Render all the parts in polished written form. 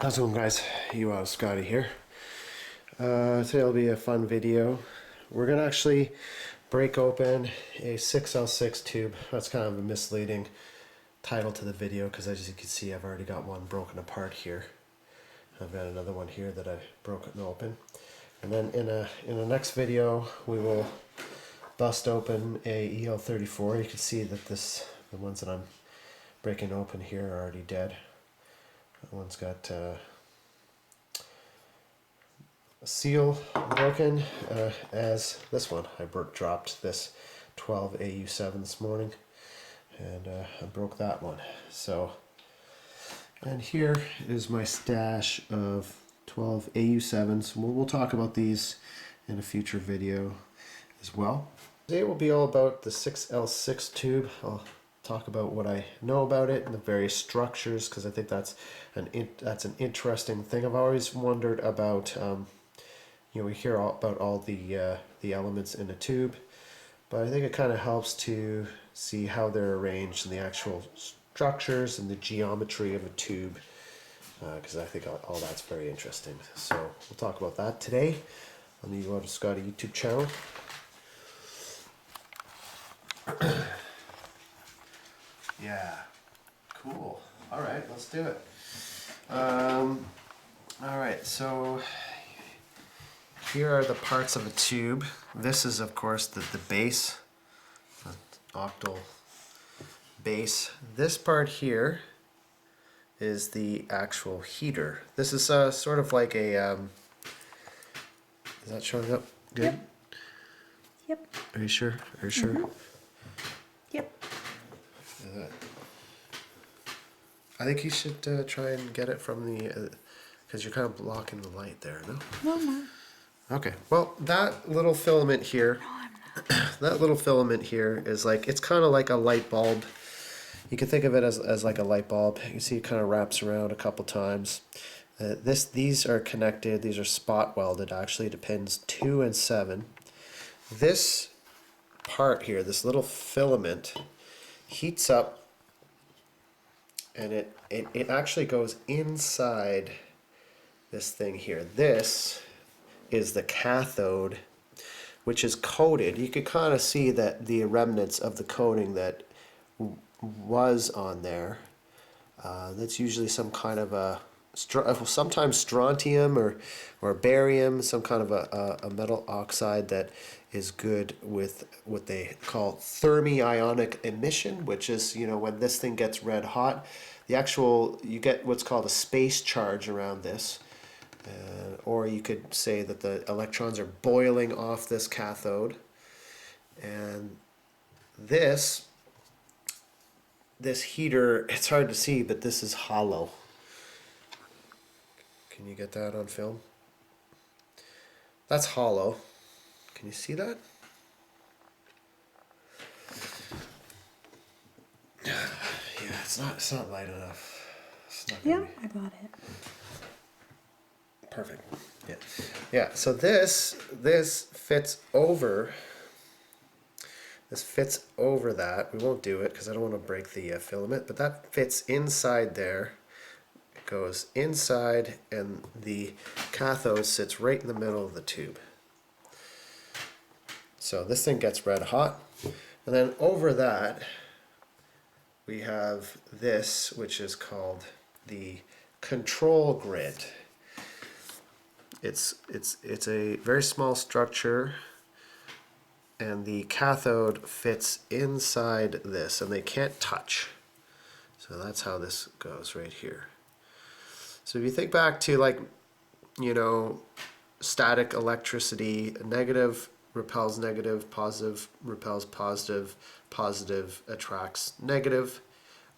How's it going, guys? UOttawaScotty here. Today will be a fun video. We're going to actually break open a 6L6 tube. That's kind of a misleading title to the video because as you can see I've already got one broken apart here. I've got another one here that I've broken open. And then in the next video we will bust open a EL34. You can see that the ones that I'm breaking open here are already dead. That one's got a seal broken, as this one. I dropped this 12 AU7 this morning, and I broke that one. So, and here is my stash of 12 AU7s. We'll talk about these in a future video as well. Today will be all about the 6L6 tube. I'll talk about what I know about it and the various structures, because I think that's an interesting thing. I've always wondered about, we hear about all the elements in a tube, but I think it kind of helps to see how they're arranged and the actual structures and the geometry of a tube, because I think all that's very interesting. So we'll talk about that today on the UOttawaScotty YouTube channel. Yeah, cool. All right, let's do it. All right, so here are the parts of a tube. This is, of course, the base, the octal base. This part here is the actual heater. This is sort of like a, is that showing up good? Yep. Yep. Are you sure? Are you sure? Mm-hmm. Yep. I think you should try and get it from the, because you're kind of blocking the light there, no? No, no. Okay, well, that little filament here, No, I'm not. that little filament here is like, it's kind of like a light bulb. You can think of it as like a light bulb. You can see it kind of wraps around a couple times. These are connected, these are spot welded actually to pins 2 and 7. This part here, this little filament, heats up, and it actually goes inside this thing here. This is the cathode, which is coated. You can kind of see that the remnants of the coating that was on there. That's usually some kind of a sometimes strontium or barium, some kind of a metal oxide that is good with what they call thermionic emission, which is, when this thing gets red hot, you get what's called a space charge around this. Or you could say that the electrons are boiling off this cathode. And this heater, it's hard to see, but this is hollow. Can you get that on film? That's hollow. Can you see that? Yeah, it's not light enough. Yeah, I got it. Perfect. Yeah. Yeah, so this fits over. This fits over that. We won't do it because I don't want to break the filament, but that fits inside there. It goes inside, and the cathode sits right in the middle of the tube. So this thing gets red hot, and then over that we have this, which is called the control grid. It's a very small structure, and the cathode fits inside this, and they can't touch. So that's how this goes right here. So if you think back to static electricity, negative repels negative, positive repels positive, positive attracts negative.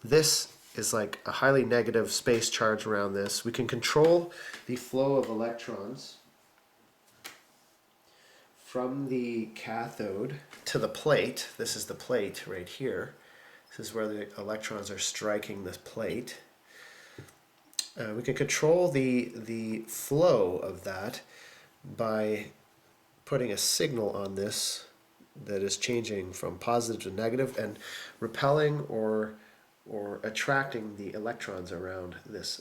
This is like a highly negative space charge around this. We can control the flow of electrons from the cathode to the plate. This is the plate right here. This is where the electrons are striking this plate. We can control the flow of that by putting a signal on this that is changing from positive to negative and repelling or attracting the electrons around this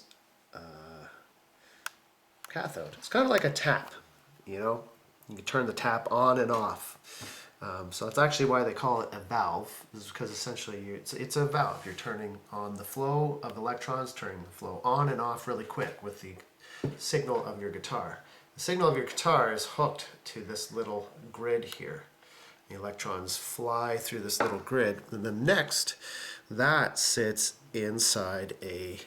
cathode. It's kind of like a tap, you know? You can turn the tap on and off. So that's actually why they call it a valve, is because essentially it's a valve. You're turning on the flow of electrons, turning the flow on and off really quick with the signal of your guitar. The signal of your guitar is hooked to this little grid here. The electrons fly through this little grid, and then next, that sits inside a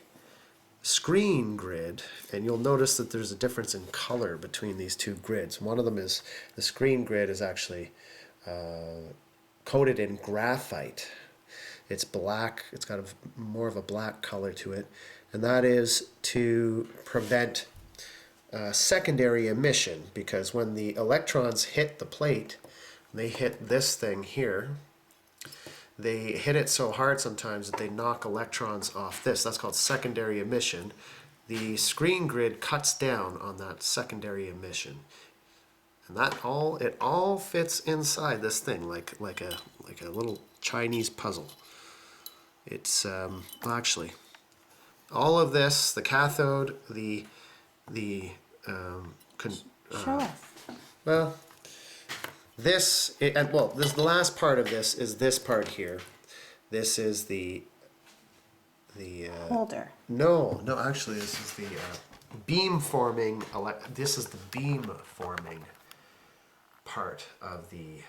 screen grid, and you'll notice that there's a difference in color between these two grids. One of them is, the screen grid is actually coated in graphite. It's black, it's got more of a black color to it, and that is to prevent secondary emission, because when the electrons hit the plate, they hit this thing here, they hit it so hard sometimes that they knock electrons off this. That's called secondary emission. The screen grid cuts down on that secondary emission. And it all fits inside this thing like a little Chinese puzzle. It's actually all of this, the cathode, Show us. well, this the last part of this is this part here. This is the Holder. no, actually this is the beam forming. This is the beam forming part of the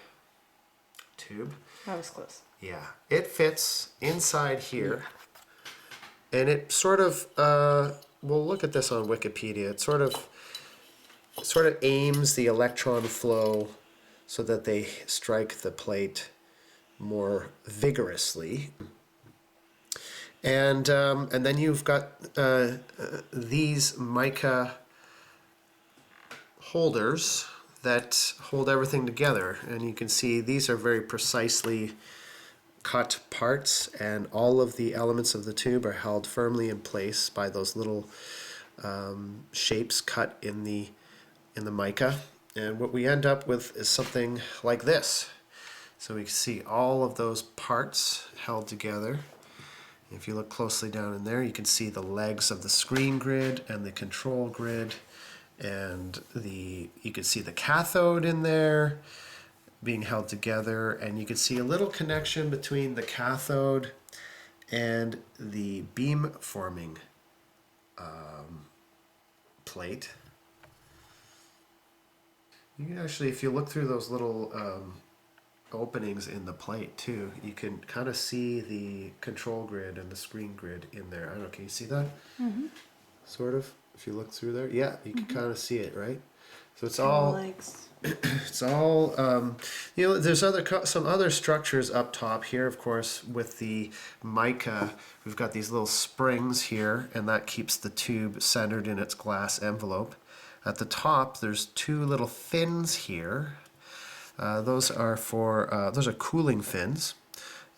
tube. That was close. Yeah, it fits inside here, and it sort of. We'll look at this on Wikipedia. It sort of aims the electron flow so that they strike the plate more vigorously. And then you've got these mica holders that hold everything together, and you can see these are very precisely cut parts, and all of the elements of the tube are held firmly in place by those little shapes cut in the mica. And what we end up with is something like this. So we can see all of those parts held together. If you look closely down in there, you can see the legs of the screen grid and the control grid, and you can see the cathode in there being held together, and you can see a little connection between the cathode and the beam forming plate. You can actually, if you look through those little openings in the plate too, you can kind of see the control grid and the screen grid in there. I don't know, can you see that? Mm-hmm. Sort of, if you look through there. Yeah, you can kind of see it, right? So it's all Legs. it's all there's some other structures up top here, of course. With the mica, we've got these little springs here, and that keeps the tube centered in its glass envelope. At the top, there's two little fins here. Those are cooling fins,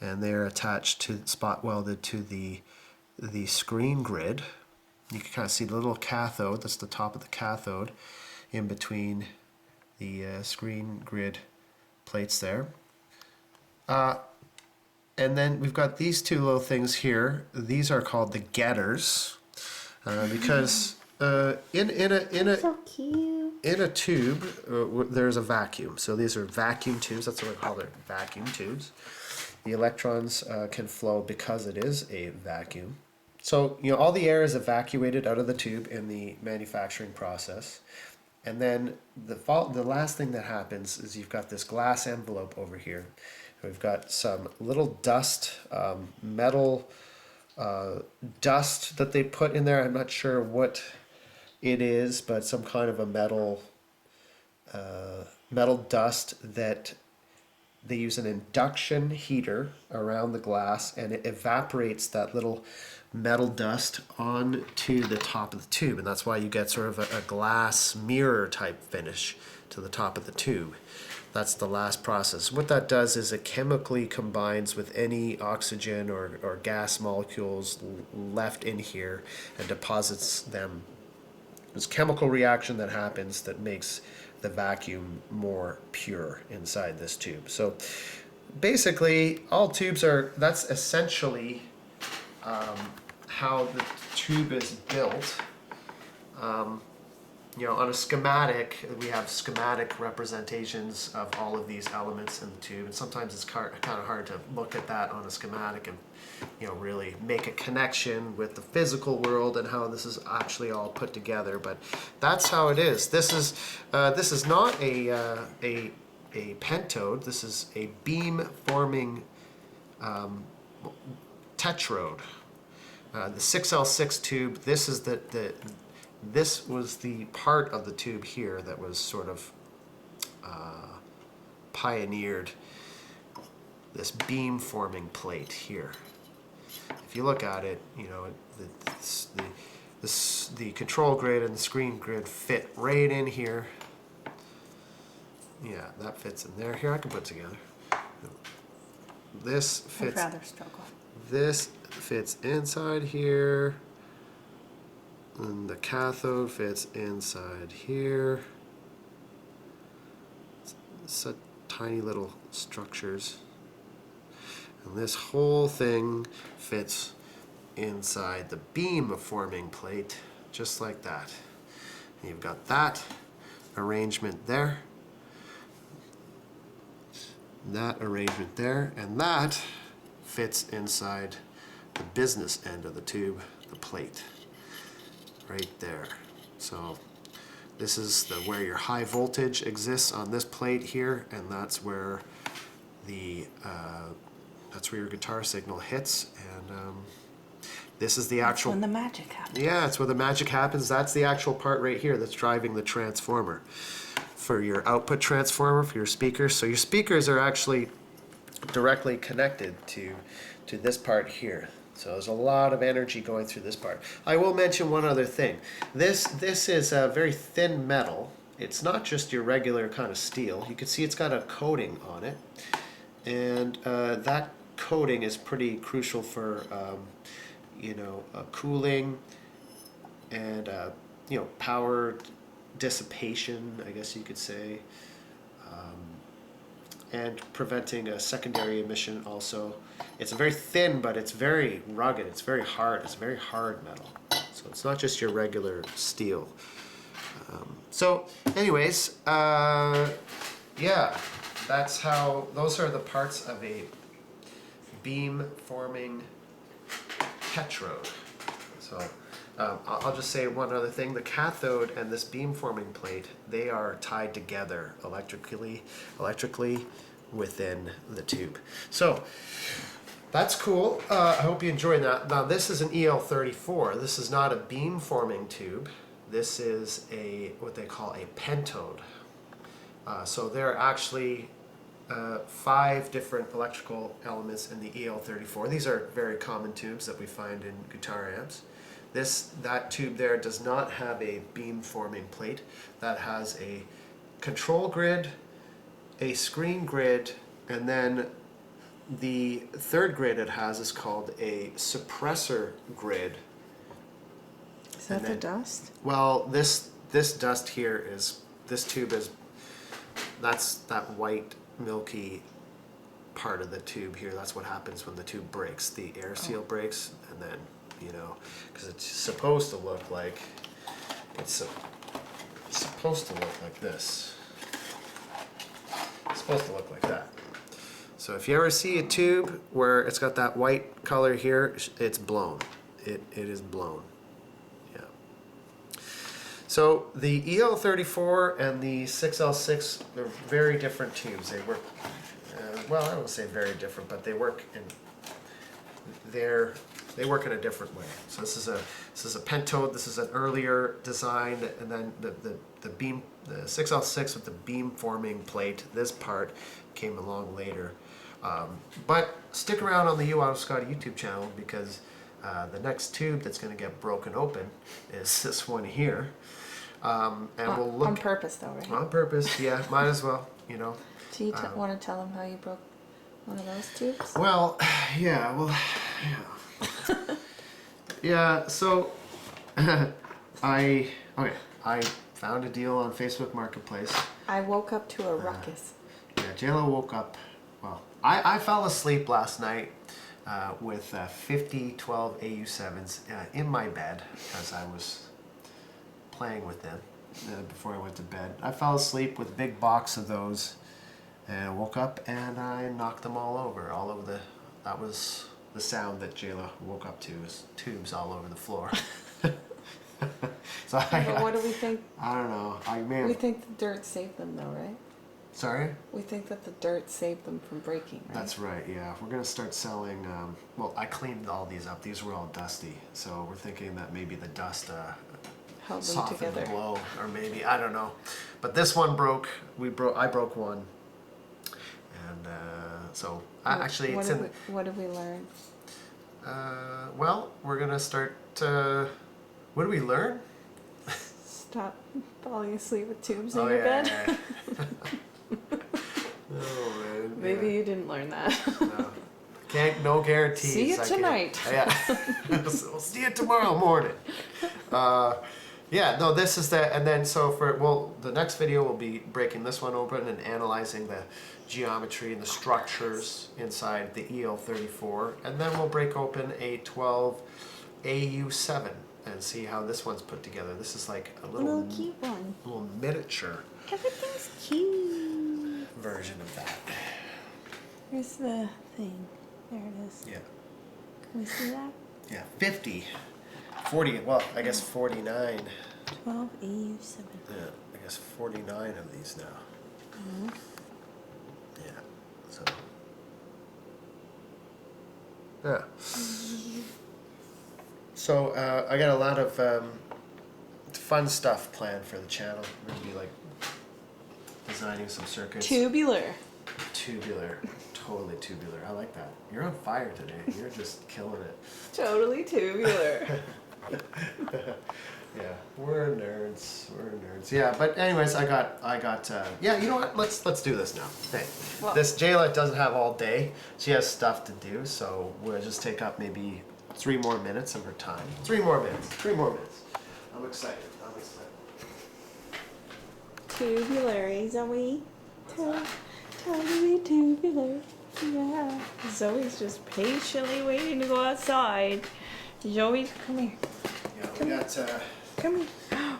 and they're attached to, spot welded to the screen grid. You can kind of see the little cathode. That's the top of the cathode, in between the screen grid plates there. And then we've got these two little things here. These are called the getters, because in So cute. a tube there's a vacuum. So these are vacuum tubes. That's what we call them, vacuum tubes. The electrons can flow because it is a vacuum. So all the air is evacuated out of the tube in the manufacturing process. And then the last thing that happens is you've got this glass envelope over here. We've got some little dust, metal dust that they put in there. I'm not sure what it is, but some kind of a metal dust that they use an induction heater around the glass, and it evaporates that little metal dust onto the top of the tube, and that's why you get sort of a glass mirror type finish to the top of the tube. That's the last process. What that does is it chemically combines with any oxygen or gas molecules left in here and deposits them. There's a chemical reaction that happens that makes the vacuum more pure inside this tube. So basically all tubes that's essentially how the tube is built. you know, on a schematic, we have schematic representations of all of these elements in the tube, and sometimes it's kind of hard to look at that on a schematic and, you know, really make a connection with the physical world and how this is actually all put together. But that's how it is. This is not a pentode. This is a beam-forming tetrode. The 6L6 tube. This is this was the part of the tube here that was sort of pioneered this beam-forming plate here. If you look at it, you know, the control grid and the screen grid fit right in here. Yeah, that fits in there. Here, I can put it together. This fits. I'd rather struggle. This fits inside here. And the cathode fits inside here. It's tiny little structures. And this whole thing fits inside the beam forming plate, just like that. And you've got that arrangement there, that arrangement there, and that fits inside the business end of the tube, the plate, right there. So this is where your high voltage exists on this plate here, and that's where your guitar signal hits, and this is the actual. That's when the magic happens. Yeah, it's where the magic happens. That's the actual part right here that's driving the transformer for your output transformer for your speakers. So your speakers are actually directly connected to this part here. So there's a lot of energy going through this part. I will mention one other thing. This is a very thin metal. It's not just your regular kind of steel. You can see it's got a coating on it, and that coating is pretty crucial for you know, cooling and you know, power dissipation, I guess you could say, and preventing a secondary emission also. It's very thin, but it's very rugged. It's very hard. It's very hard metal. So it's not just your regular steel. So anyways, yeah, that's how, those are the parts of a beam forming tetrode. So I'll just say one other thing. The cathode and this beam forming plate, they are tied together electrically within the tube. So that's cool. I hope you enjoyed that. Now this is an EL34. This is not a beam forming tube. This is what they call a pentode. So there are actually 5 different electrical elements in the EL34. These are very common tubes that we find in guitar amps. That tube there does not have a beam forming plate. That has a control grid, a screen grid, and then the third grid it has is called a suppressor grid. Is that the dust? Well, this dust here is, this tube is, that's that white milky part of the tube here. That's what happens when the tube breaks. The air seal breaks, and then, you know, because it's supposed to look like, it's supposed to look like this. It's supposed to look like that. So if you ever see a tube where it's got that white color here, it's blown. It is blown. Yeah. So the EL34 and the 6L6, they're very different tubes. They work, well, I won't say very different, but they work in a different way. So this is a pentode. This is an earlier design, and then the 6L6 with the beam forming plate. This part came along later. But stick around on the UOttawaScotty YouTube channel, because the next tube that's going to get broken open is this one here. And we'll look on purpose, though, right? on purpose. Yeah, might as well. You know. Do you want to tell them how you broke one of those tubes? Well, yeah. Well, yeah. Yeah. So I found a deal on Facebook Marketplace. I woke up to a ruckus. Yeah, JLo woke up. Well, I fell asleep last night with 5012 AU7s in my bed as I was playing with them. before I went to bed. I fell asleep with a big box of those, and I woke up and I knocked them all over the. That was the sound that Jayla woke up to, was tubes all over the floor. So But what do we think? I don't know. I may We have, think the dirt saved them, though, right? sorry. We think that the dirt saved them from breaking, right? That's right, yeah. We're going to start selling, well, I cleaned all these up. These were all dusty. So we're thinking that maybe the dust Held them softened together. the blow, or maybe, I don't know. But this one broke. I broke one. And so, actually, what it's did in... what did we learn? Well, we're going to start, what did we learn? Stop falling asleep with tubes Oh, in your yeah, bed? yeah, yeah. Oh, man. Maybe yeah. you didn't learn that. No. No guarantees. See you I can't- tonight. Yeah. We'll see you tomorrow morning. Yeah, no, this is the, and then so the next video will be breaking this one open and analyzing the geometry and the structures inside the EL34, and then we'll break open a 12 AU7 and see how this one's put together. This is like a little cute one. little miniature Everything's cute. version of that. Here's the thing. There it is. Yeah. Can we see that? Yeah, 50. 40, well, I guess 49. 12 AU7. Yeah, I guess 49 of these now. Mm-hmm. Yeah, so. Yeah. So, I got a lot of fun stuff planned for the channel. We're going to be like designing some circuits. Tubular. Tubular. Totally tubular. I like that. You're on fire today. You're just killing it. Totally tubular. Yeah, we're nerds. We're nerds. Yeah, but anyways, I got. Yeah, you know what? Let's do this now. Hey, Well- this Jayla doesn't have all day. She has stuff to do, so we'll just take up maybe 3 more minutes of her time. 3 more minutes. 3 more minutes. I'm excited. I'm excited. Tubular, Zoe. Totally tubular. Yeah. Zoe's just patiently waiting to go outside. Zoe, come here. Yeah, we got Come here.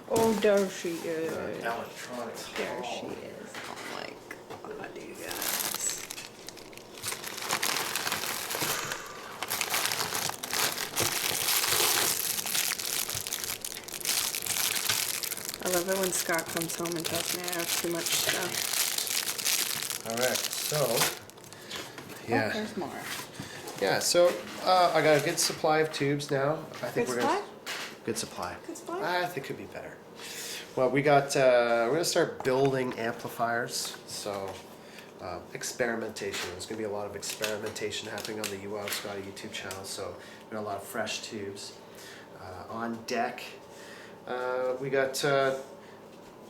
Oh, there she is. electronics. There she hall. is. Oh my god, you guys. I love it when Scott comes home and tells me I have too much stuff. All right, so Oh, yeah, there's more. yeah. So I got a good supply of tubes now. I think Good we're supply? gonna good supply. Good supply? I think it could be better. Well, we got. We're gonna start building amplifiers. So experimentation. There's gonna be a lot of experimentation happening on the UOttawaScotty YouTube channel. So we got a lot of fresh tubes on deck. We got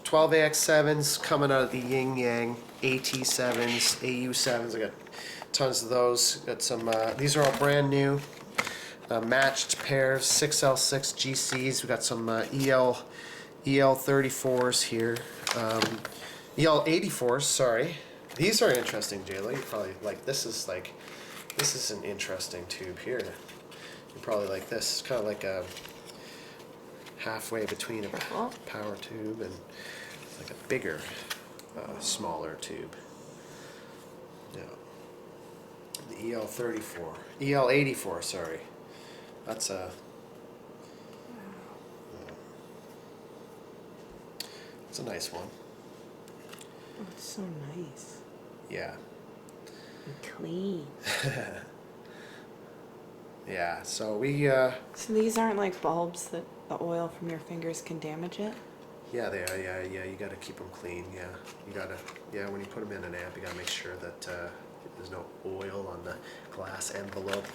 12AX7s coming out of the Yin Yang, AT7s, AU7s. I got tons of those. Got some. These are all brand new, matched pairs. 6L6 GCs. We got some EL34s here. EL84s. Sorry. These are interesting, Jayla. You probably like this. Is an interesting tube here. You probably like this. It's kind of like a halfway between a power tube and like a bigger, smaller tube. Yeah. The EL34, EL84. Sorry, that's a. It's a nice one. Oh, it's so nice. Yeah. And clean. Yeah. So we. So these aren't like bulbs that the oil from your fingers can damage it? Yeah, they are. Yeah, yeah. You got to keep them clean. Yeah, you gotta. Yeah, when you put them in an amp, you gotta make sure that there's no oil on the glass envelope.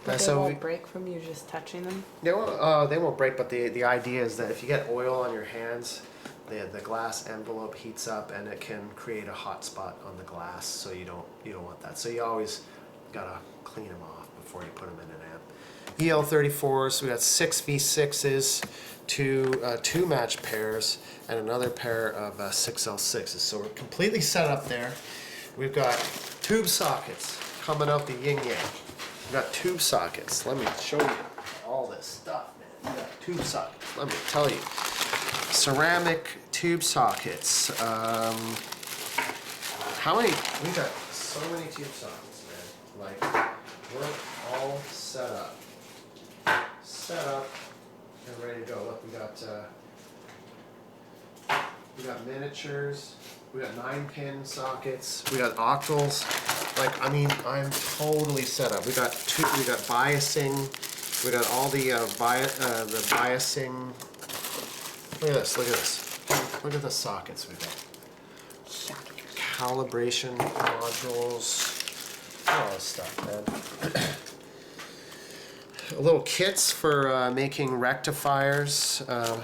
But they so won't break from you just touching them? they won't break. But the idea is that if you get oil on your hands, the glass envelope heats up and it can create a hot spot on the glass. So you don't want that. So you always gotta clean them off before you put them in an amp. EL34s. We got 6 V6s. Two match pairs and another pair of 6L6s. So we're completely set up there. We've got tube sockets coming out the yin yang. We've got tube sockets. Let me show you all this stuff, man. We got tube sockets. Let me tell you. Ceramic tube sockets. How many? We got so many tube sockets, man. Like, we're all set up and ready to go. Look, we got miniatures. We got 9-pin sockets. We got octals. Like, I mean, I'm totally set up. We got biasing. We got all the biasing. Look at this. Look at this. Look at the sockets we got. Calibration modules. All this stuff, man. Little kits for making rectifiers. Look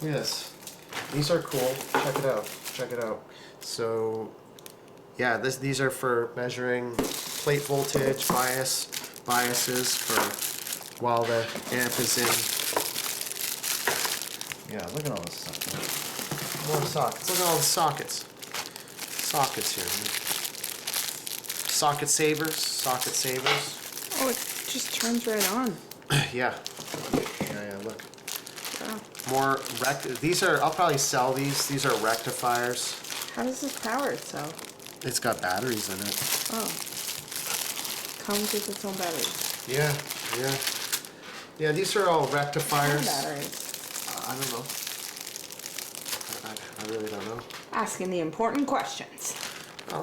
at this. These are cool. Check it out. Check it out. So, yeah, these are for measuring plate voltage, biases for while the amp is in. Yeah, look at all this stuff. Man. More sockets. Look at all the sockets. Sockets here. Man. Socket savers. Socket savers. Oh, it just turns right on. Yeah. Yeah. Look. Wow. More these are, I'll probably sell these. These are rectifiers. How does this power itself? It's got batteries in it. Oh. Comes with its own batteries. Yeah. Yeah, these are all rectifiers. Batteries. I don't know. I really don't know. Asking the important questions. Oh.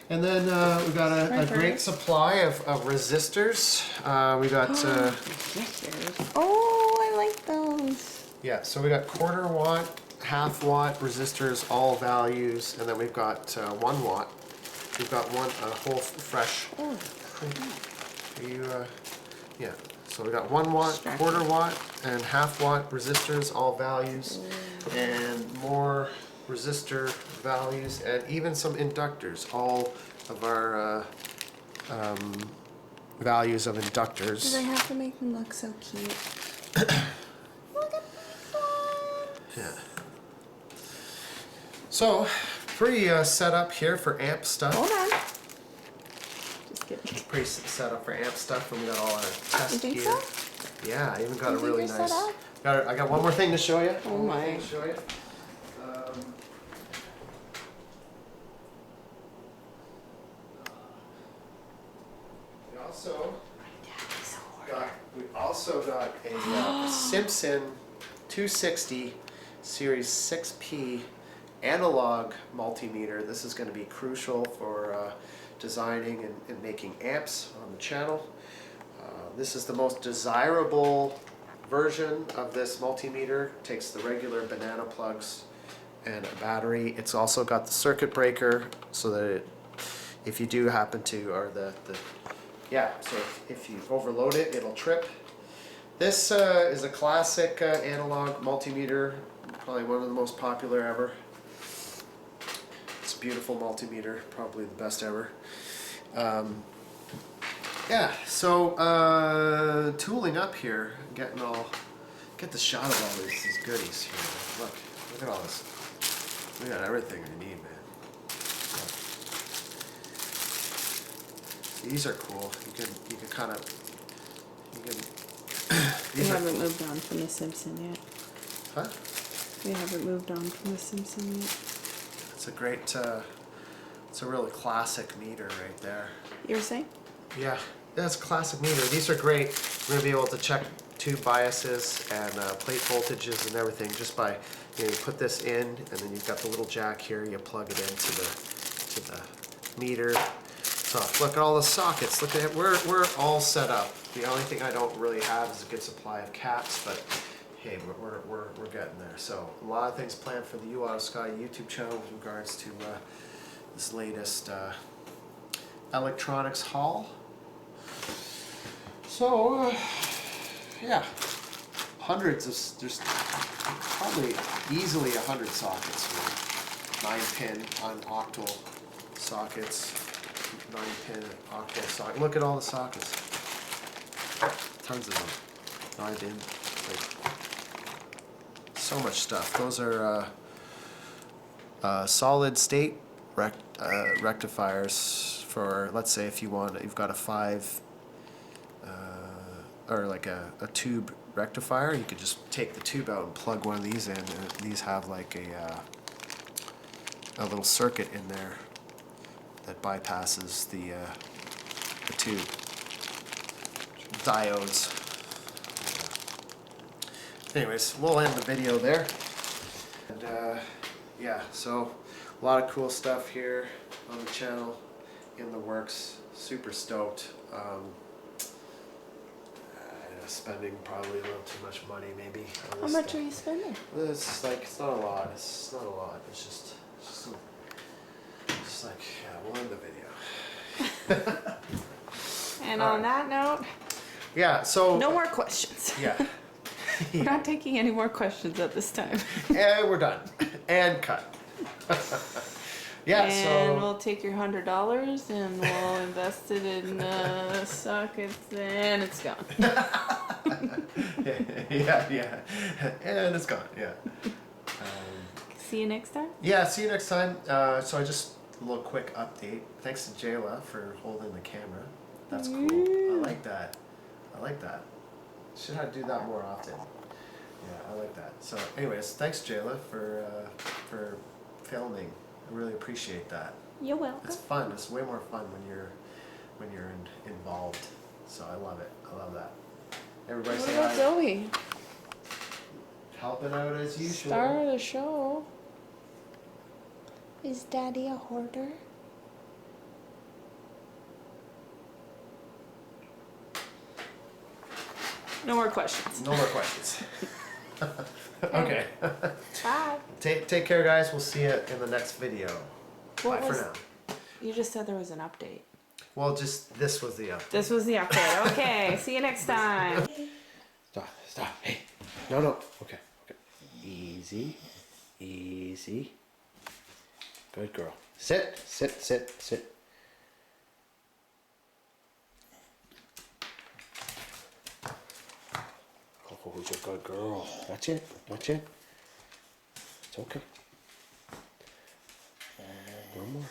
And then we got a great supply of resistors. We got Resistors. Oh, I like those. yeah. So we got 1/4 watt, 1/2 watt resistors, all values, and then we've got 1 watt. We've got a whole fresh. Oh. Are you? Yeah. So we got 1 watt, 1/4 watt, and 1/2 watt resistors, all values, and more resistor values, and even some inductors. All of our values of inductors. Do they have to make them look so cute? Look at this one. Yeah. So, pretty set up here for amp stuff. Hold on. Just kidding. Pretty set up for amp stuff, and we got all our test You think gear. so? Yeah, I even got You a think really you're nice. set up? I got one more thing to show you. Oh One more my. thing to show you. We also got a Simpson 260 Series 6P analog multimeter. This is going to be crucial for designing and making amps on the channel. This is the most desirable version of this multimeter. Takes the regular banana plugs and a battery. It's also got the circuit breaker so that if you do happen to, or so if you overload it, it'll trip. This is a classic analog multimeter, probably one of the most popular ever. It's a beautiful multimeter, probably the best ever. Yeah, so tooling up here, get the shot of all these goodies here. Look at all this. We got everything we need, man. These are cool. You can kind of We haven't moved on from the Simpson yet. Huh? We haven't moved on from the Simpson yet. It's a great. It's a really classic meter right there. You were saying? Yeah, that's a classic meter. These are great. We're gonna be able to check tube biases and plate voltages and everything just by you put this in, and then you've got the little jack here. You plug it into the meter. So look at all the sockets. Look at it. We're all set up. The only thing I don't really have is a good supply of caps, but hey, we're getting there. So a lot of things planned for the UOttawaScotty YouTube channel with regards to this latest electronics haul. So yeah, there's probably easily 100 sockets here. 9-pin on octal sockets. 9-pin octal socket. Look at all the sockets. Tons of them. 9-in. So much stuff. Those are solid state rectifiers for, let's say, if you've got a 5 or like a tube rectifier. You could just take the tube out and plug one of these in, and these have like a little circuit in there that bypasses the tube. Diodes. Anyways, we'll end the video there. And yeah, so a lot of cool stuff here on the channel, in the works. Super stoked. Spending probably a little too much money maybe. How much are you spending? It's like, it's not a lot. It's not a lot. It's just like, yeah, we'll end the video. And on that note, Yeah, so. no more questions. Yeah. We're not taking any more questions at this time. And we're done. And cut. Yeah, And so. we'll take your $100 and we'll invest it in sockets, and it's gone. Yeah. And it's gone, yeah. See you next time. Yeah, see you next time. So I just, a little quick update. Thanks to Jayla for holding the camera. That's cool. I like that. Should have to do that more often. Yeah, I like that. So anyways, thanks Jayla for filming. I really appreciate that. You're welcome. It's fun. It's way more fun when you're involved. So I love it. I love that. Everybody What say about hi. Zoe? Helping out as usual. Star of the show. Is Daddy a hoarder? No more questions. No more questions. Okay. Bye. Take care, guys. We'll see you in the next video. What Bye was- for now. You just said there was an update. Well, just this was the update. This was the update. Okay. See you next time. Stop. Hey. No. Okay. Easy. Good girl. Sit. Oh, who's a good girl? That's it. It's okay. No more.